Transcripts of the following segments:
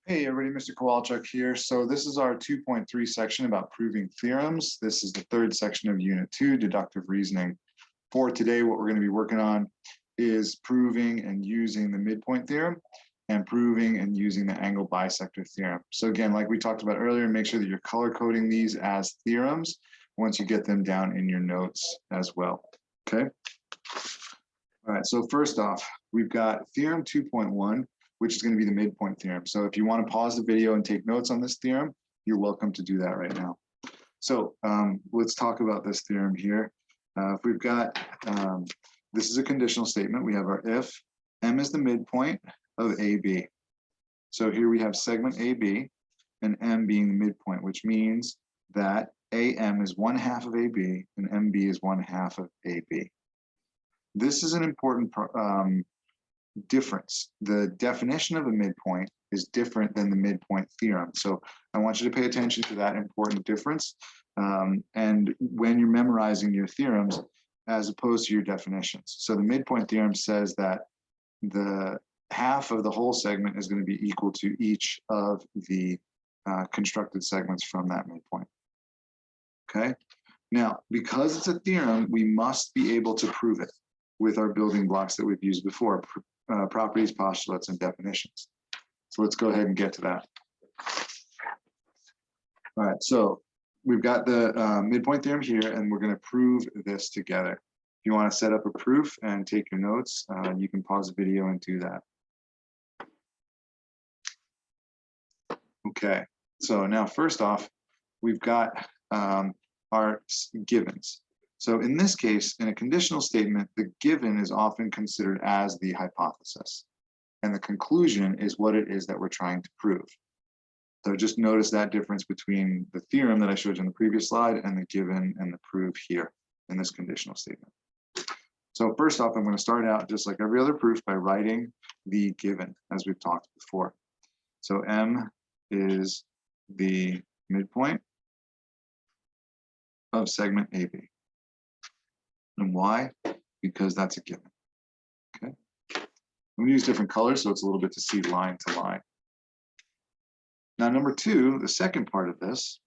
Hey everybody, Mr. Kowalczyk here. So this is our 2.3 section about proving theorems. This is the third section of Unit 2, deductive reasoning. For today, what we're going to be working on is proving and using the midpoint theorem and proving and using the angle bisector theorem. So again, like we talked about earlier, make sure that you're color coding these as theorems once you get them down in your notes as well. Okay. All right, so first off, we've got theorem 2.1, which is going to be the midpoint theorem. So if you want to pause the video and take notes on this theorem, you're welcome to do that right now. So let's talk about this theorem here. If we've got, this is a conditional statement. We have our if M is the midpoint of AB. So here we have segment AB and M being the midpoint, which means that AM is 1/2 of AB and MB is 1/2 of AB. This is an important difference. The definition of a midpoint is different than the midpoint theorem. So I want you to pay attention to that important difference. And when you're memorizing your theorems, as opposed to your definitions. So the midpoint theorem says that the half of the whole segment is going to be equal to each of the constructed segments from that midpoint. Okay. Now, because it's a theorem, we must be able to prove it with our building blocks that we've used before. Properties, postulates, and definitions. So let's go ahead and get to that. All right, so we've got the midpoint theorem here, and we're going to prove this together. If you want to set up a proof and take your notes, you can pause the video and do that. Okay, so now first off, we've got our givens. So in this case, in a conditional statement, the given is often considered as the hypothesis, and the conclusion is what it is that we're trying to prove. So just notice that difference between the theorem that I showed you in the previous slide and the given and the proof here in this conditional statement. So first off, I'm going to start out just like every other proof by writing the given, as we've talked before. So M is the midpoint of segment AB. And why? Because that's a given. Okay. I'm going to use different colors so it's a little bit to see line to line. Now, number two, the second part of this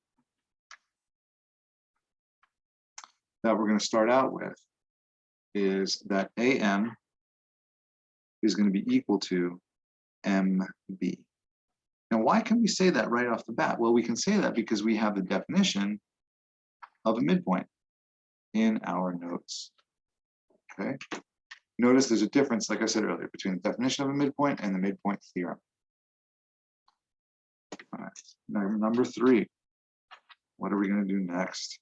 that we're going to start out with is that AM is going to be equal to MB. Now, why can we say that right off the bat? Well, we can say that because we have the definition of a midpoint in our notes. Okay. Notice there's a difference, like I said earlier, between the definition of a midpoint and the midpoint theorem. All right. Now, number three, what are we going to do next?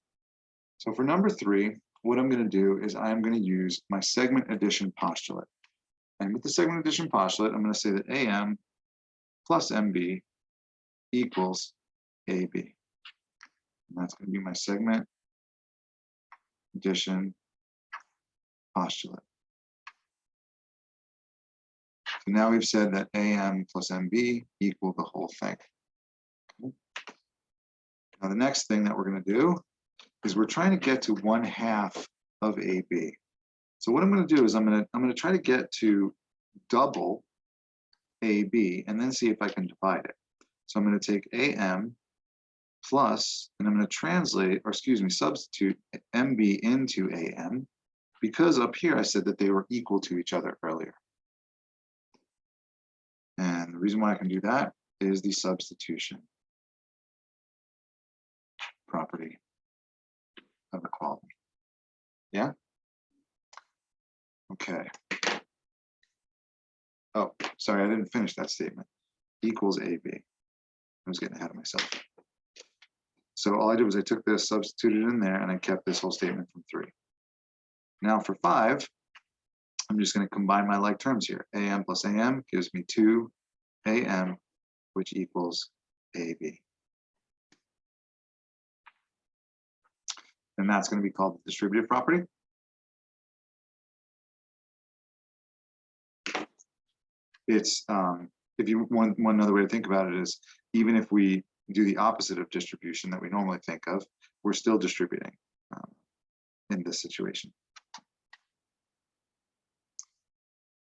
So for number three, what I'm going to do is I'm going to use my segment addition postulate. And with the segment addition postulate, I'm going to say that AM plus MB equals AB. And that's going to be my segment addition postulate. So now we've said that AM plus MB equal the whole thing. Okay. Now the next thing that we're going to do is we're trying to get to 1/2 of AB. So what I'm going to do is I'm going to try to get to double AB and then see if I can divide it. So I'm going to take AM plus, and I'm going to translate, or excuse me, substitute MB into AM, because up here I said that they were equal to each other earlier. And the reason why I can do that is the substitution property of equality. Yeah? Okay. Oh, sorry, I didn't finish that statement. Equals AB. I was getting ahead of myself. So all I did was I took this, substituted in there, and I kept this whole statement from 3. Now for 5, I'm just going to combine my like terms here. AM plus AM gives me 2AM, which equals AB. And that's going to be called the distributive property. It's, if you want one other way to think about it is, even if we do the opposite of distribution that we normally think of, we're still distributing in this situation.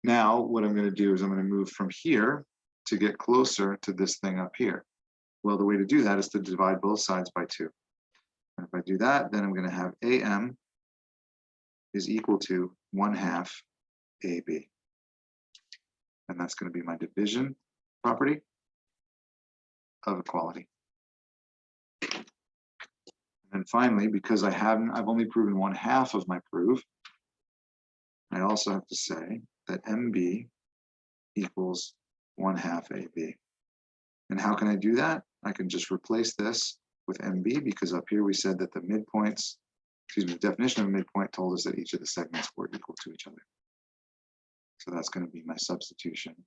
Now, what I'm going to do is I'm going to move from here to get closer to this thing up here? Well, the way to do that is to divide both sides by 2. And if I do that, then I'm going to have AM is equal to 1/2 AB. And that's going to be my division property of equality. And finally, because I've only proven 1/2 of my proof, I also have to say that MB equals 1/2 AB. And how can I do that? I can just replace this with MB, because up here we said that the midpoints, the definition of a midpoint told us that each of the segments were equal to each other. So that's going to be my substitution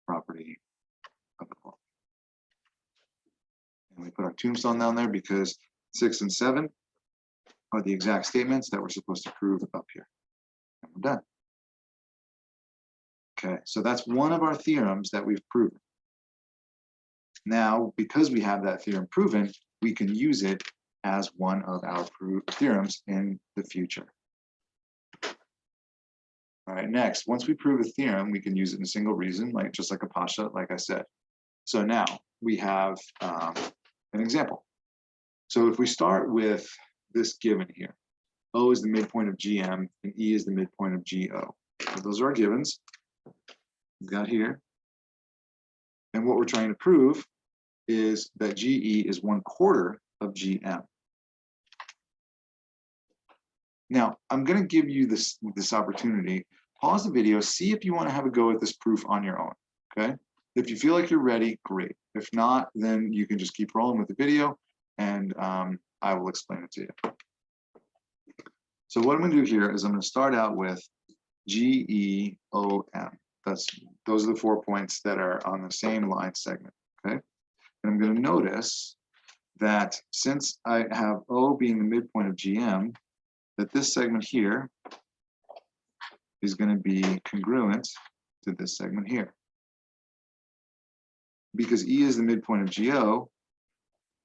property of equality. And we put our tombstone down there because 6 and 7 are the exact statements that we're supposed to prove up here. And we're done. Okay, so that's one of our theorems that we've proven. Now, because we have that theorem proven, we can use it as one of our theorems in the future. All right, next, once we prove a theorem, we can use it in a single reason, just like a pasha, like I said. So now we have an example. So if we start with this given here, O is the midpoint of GM and E is the midpoint of GO. So those are our givens we've got here. And what we're trying to prove is that GE is 1/4 of GM. Now, I'm going to give you this opportunity. Pause the video, see if you want to have a go at this proof on your own, okay? If you feel like you're ready, great. If not, then you can just keep rolling with the video, and I will explain it to you. So what I'm going to do here is I'm going to start out with GEOM. Those are the 4 points that are on the same line segment, okay? And I'm going to notice that since I have O being the midpoint of GM, that this segment here is going to be congruent to this segment here. Because E is the midpoint of GO,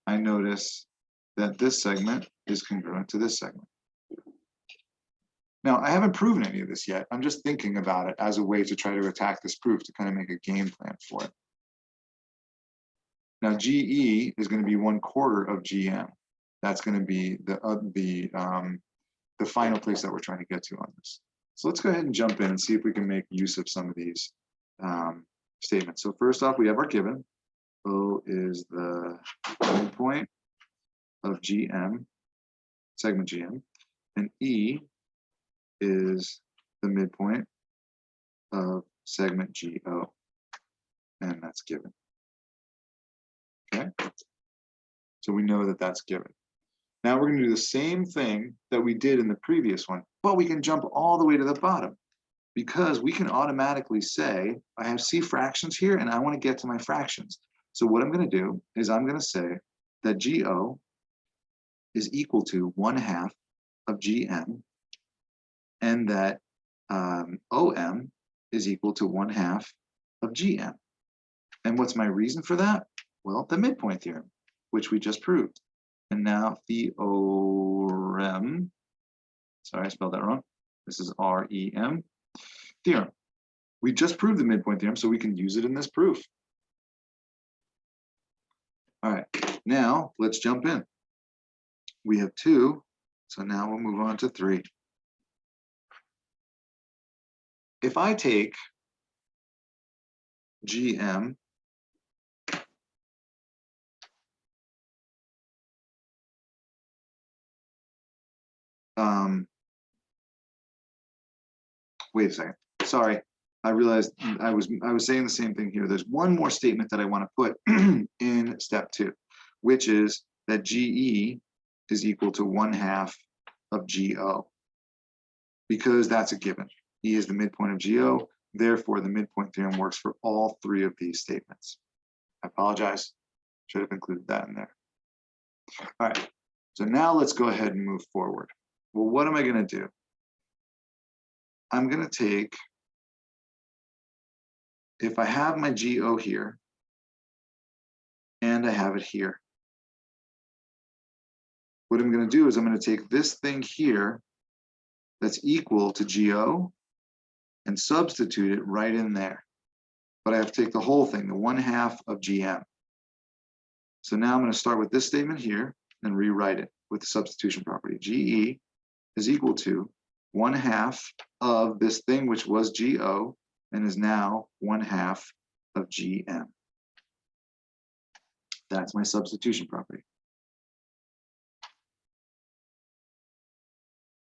I notice that this segment is congruent to this segment. Now, I haven't proven any of this yet. I'm just thinking about it as a way to try to attack this proof, to kind of make a game plan for it. Now, GE is going to be 1/4 of GM. That's going to be the final place that we're trying to get to on this. So let's go ahead and jump in and see if we can make use of some of these statements. So first off, we have our given. O is the midpoint of GM, segment GM, and E is the midpoint of segment GO, and that's given. Okay, so we know that that's given. Now we're going to do the same thing that we did in the previous one, but we can jump all the way to the bottom, because we can automatically say, I have C fractions here and I want to get to my fractions. So what I'm going to do is I'm going to say that GO is equal to 1/2 of GM, and that OM is equal to 1/2 of GM. And what's my reason for that? Well, the midpoint theorem, which we just proved. And now theorem, sorry, I spelled that wrong. This is REM, theorem. We just proved the midpoint theorem, so we can use it in this proof. All right, now let's jump in. We have 2, so now we'll move on to 3. If I take GM wait a second, sorry, I realized I was saying the same thing here. There's one more statement that I want to put in step 2, which is that GE is equal to 1/2 of GO, because that's a given. E is the midpoint of GO, therefore the midpoint theorem works for all 3 of these statements. I apologize, should have included that in there. All right, so now let's go ahead and move forward. Well, what am I going to do? I'm going to take, if I have my GO here, and I have it here, what I'm going to do is I'm going to take this thing here that's equal to GO and substitute it right in there. but I have to take the whole thing, the 1/2 of GM. So now I'm going to start with this statement here and rewrite it with the substitution property. GE is equal to 1/2 of this thing, which was GO, and is now 1/2 of GM. That's my substitution property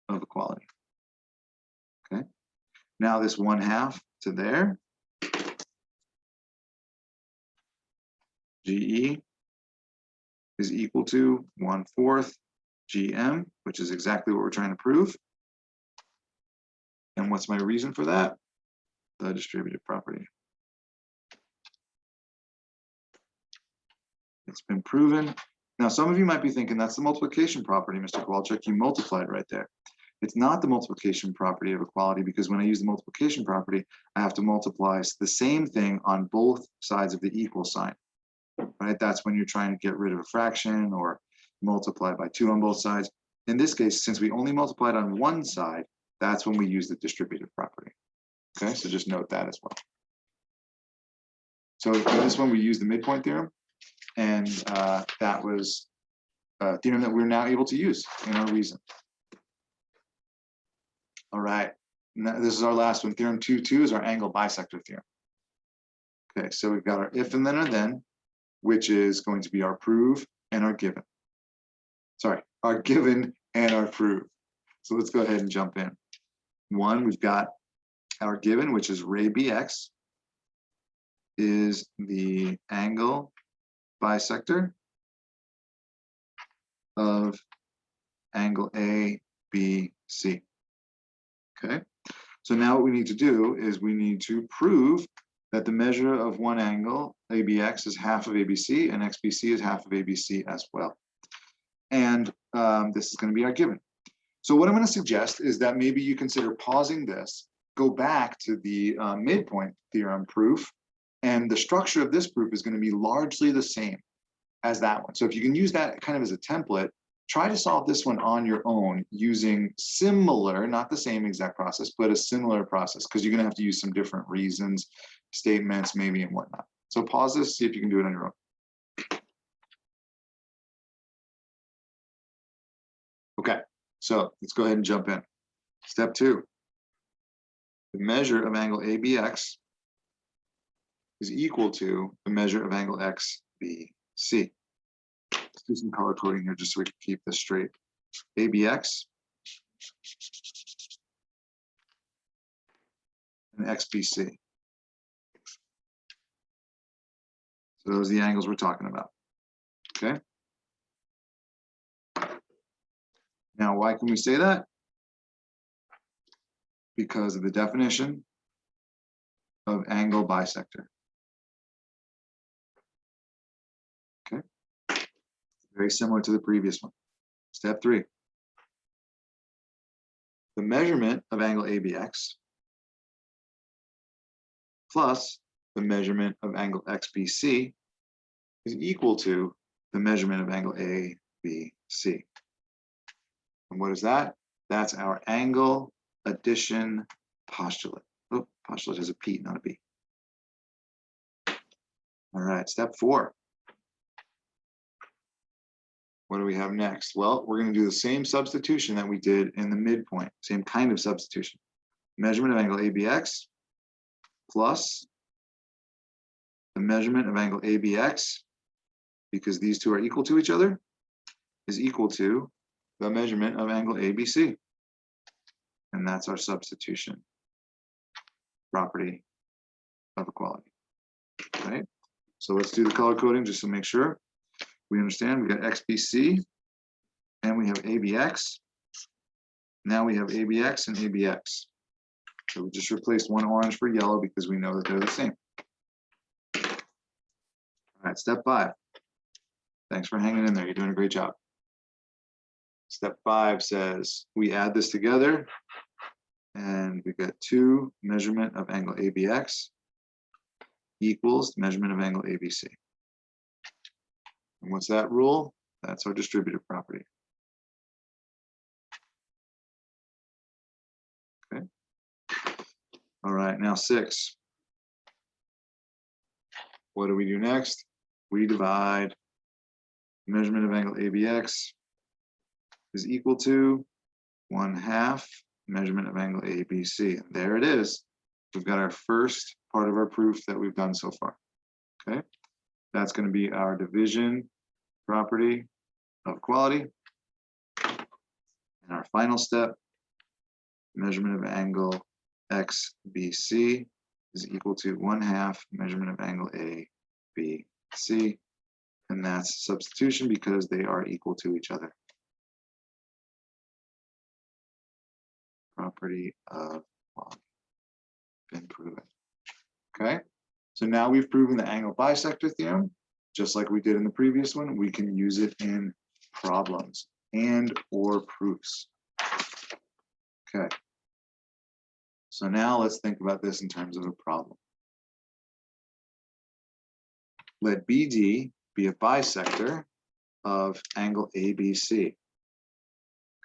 of equality. Okay. Now this 1/2 to there. GE is equal to 1/4 GM, which is exactly what we're trying to prove. And what's my reason for that? The distributive property. It's been proven. Now, some of you might be thinking that's the multiplication property, Mr. Kowalczyk. You multiplied right there. It's not the multiplication property of equality, because when I use the multiplication property, I have to multiply the same thing on both sides of the equal sign. Right? That's when you're trying to get rid of a fraction or multiply by 2 on both sides. In this case, since we only multiplied on one side, that's when we use the distributive property. Okay, so just note that as well. So for this one, we use the midpoint theorem, and that was a theorem that we're now able to use in our reason. All right, now, this is our last one. Theorem 2.2 is our angle bisector theorem. Okay, so we've got our if and then or then, which is going to be our prove and our given. Sorry, our given and our prove. So let's go ahead and jump in. One, we've got our given, which is ray BX is the angle bisector of angle ABC. Okay, so now what we need to do is we need to prove that the measure of one angle, ABX, is half of ABC, and XBC is half of ABC as well. And this is going to be our given. So what I'm going to suggest is that maybe you consider pausing this, go back to the midpoint theorem proof, and the structure of this proof is going to be largely the same as that one. So if you can use that kind of as a template, try to solve this one on your own using similar, not the same exact process, but a similar process, because you're going to have to use some different reasons, statements maybe, and whatnot. So pause this, see if you can do it on your own. Okay, so let's go ahead and jump in. Step 2. The measure of angle ABX is equal to the measure of angle XBC. Let's do some color coding here just so we can keep this straight. ABX and XBC. So those are the angles we're talking about. Okay. Now, why can we say that? Because of the definition of angle bisector. Okay. Very similar to the previous one. Step 3. The measurement of angle ABX plus the measurement of angle XBC is equal to the measurement of angle ABC. And what is that? That's our angle addition postulate. Oh, postulate has a P, not a B. All right, step 4. What do we have next? Well, we're going to do the same substitution that we did in the midpoint, same kind of substitution. Measurement of angle ABX plus the measurement of angle ABX, because these two are equal to each other, is equal to the measurement of angle ABC. And that's our substitution property of equality. Okay, so let's do the color coding just to make sure we understand. We got XBC and we have ABX. Now we have ABX and ABX. So we just replaced one orange for yellow because we know that they're the same. All right, step 5. Thanks for hanging in there. You're doing a great job. Step 5 says we add this together and we get 2 measurement of angle ABX equals measurement of angle ABC. And what's that rule? That's our distributive property. Okay. All right, now 6. what do we do next? We divide measurement of angle ABX is equal to 1/2 measurement of angle ABC. And there it is. We've got our first part of our proof that we've done so far. Okay, that's going to be our division property of quality. And our final step, measurement of angle XBC is equal to 1/2 measurement of angle ABC. And that's substitution because they are equal to each other. Property of quality. Been proven. Okay, so now we've proven the angle bisector theorem. Just like we did in the previous one, we can use it in problems and or proofs. Okay, so now let's think about this in terms of a problem. Let BD be a bisector of angle ABC.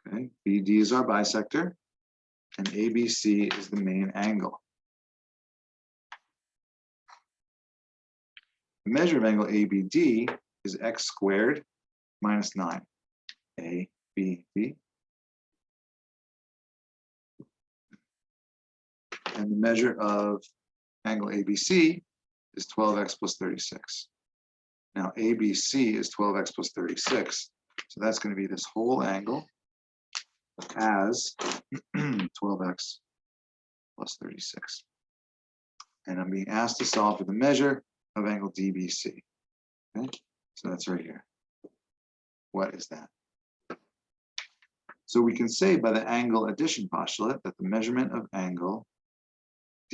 Okay, BD is our bisector, and ABC is the main angle. The measure of angle ABD is x squared minus 9. ABD. And the measure of angle ABC is 12x plus 36. Now ABC is 12x plus 36. So that's going to be this whole angle as 12x plus 36. And I'm being asked to solve for the measure of angle DBC. Okay, so that's right here. What is that? So we can say by the angle addition postulate that the measurement of angle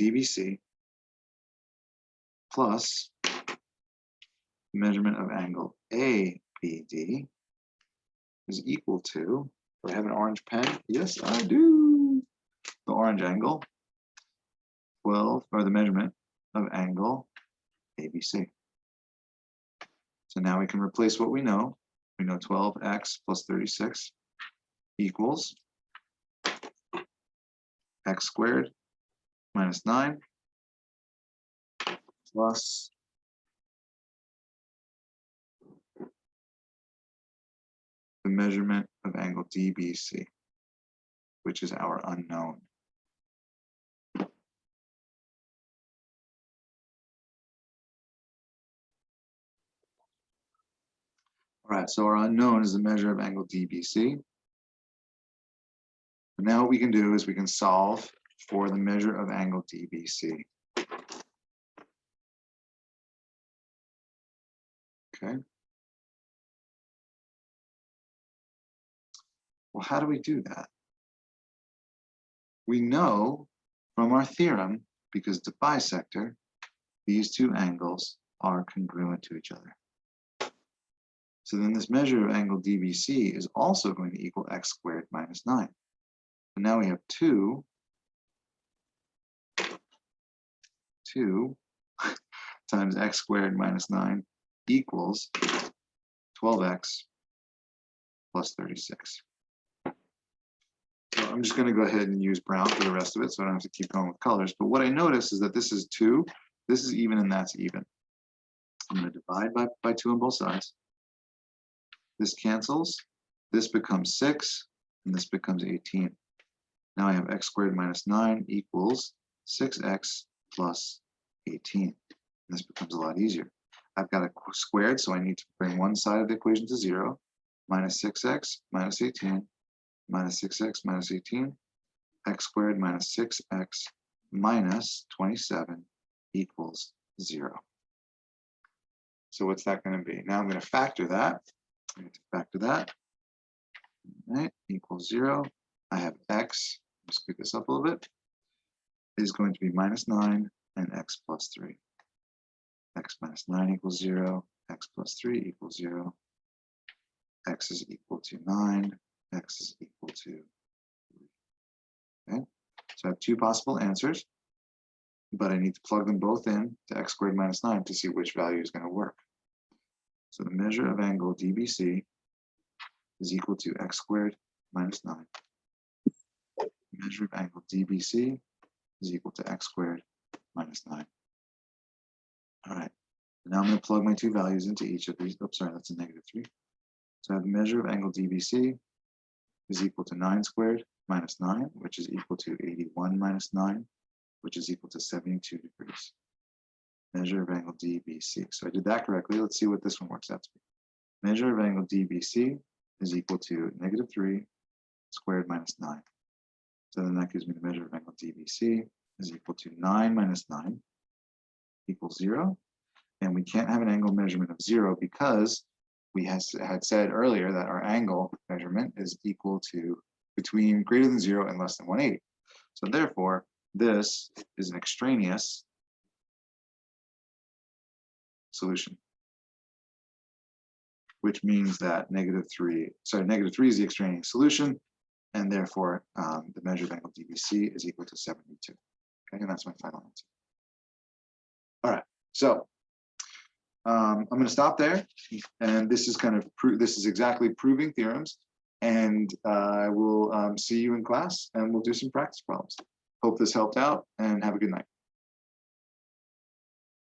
DBC plus the measurement of angle ABD is equal to, do I have an orange pen? Yes, I do. The orange angle, 12, or the measurement of angle ABC. So now we can replace what we know. We know 12x plus 36 equals x squared minus 9 plus the measurement of angle DBC, which is our unknown. All right, so our unknown is the measure of angle DBC. And now what we can do is we can solve for the measure of angle DBC. Okay. Well, how do we do that? We know from our theorem, because the bisector, these two angles are congruent to each other. So then this measure of angle DBC is also going to equal x squared minus 9. And now we have 2 times x squared minus 9 equals 12x plus 36. So I'm just going to go ahead and use brown for the rest of it so I don't have to keep going with colors. But what I notice is that this is 2, this is even, and that's even. I'm going to divide by 2 on both sides. This cancels, this becomes 6, and this becomes 18. Now I have x squared minus 9 equals 6x plus 18. And this becomes a lot easier. I've got a squared, so I need to bring one side of the equation to 0. Minus 6x minus 18 minus 6x minus 18. X squared minus 6x minus 27 equals 0. So what's that going to be? Now I'm going to factor that. I need to factor that. All right, equals 0. I have x, let's speed this up a little bit, is going to be minus 9 and x plus 3. X minus 9 equals 0, x plus 3 equals 0. X is equal to 9, x is equal to 3. Okay, so I have 2 possible answers, but I need to plug them both in to x squared minus 9 to see which value is going to work. So the measure of angle DBC is equal to x squared minus 9. The measure of angle DBC is equal to x squared minus 9. All right, And now I'm going to plug my two values into each of these. Oops, sorry, that's a -3. So I have the measure of angle DBC is equal to 9 squared minus 9, which is equal to 81 minus 9, which is equal to 72 degrees. Measure of angle DBC. So I did that correctly. Let's see what this one works out to be. Measure of angle DBC is equal to -3 squared minus 9. So then that gives me the measure of angle DBC is equal to 9 minus 9 equals 0. And we can't have an angle measurement of 0 because we had said earlier that our angle measurement is equal to between greater than 0 and less than 180. So therefore, this is an extraneous solution, which means that -3 is the extraneous solution, and therefore the measure of angle DBC is equal to 72. Okay, and that's my final answer. All right, so I'm going to stop there, and this is this is exactly proving theorems, and I will see you in class, and we'll do some practice problems. Hope this helped out, and have a good night.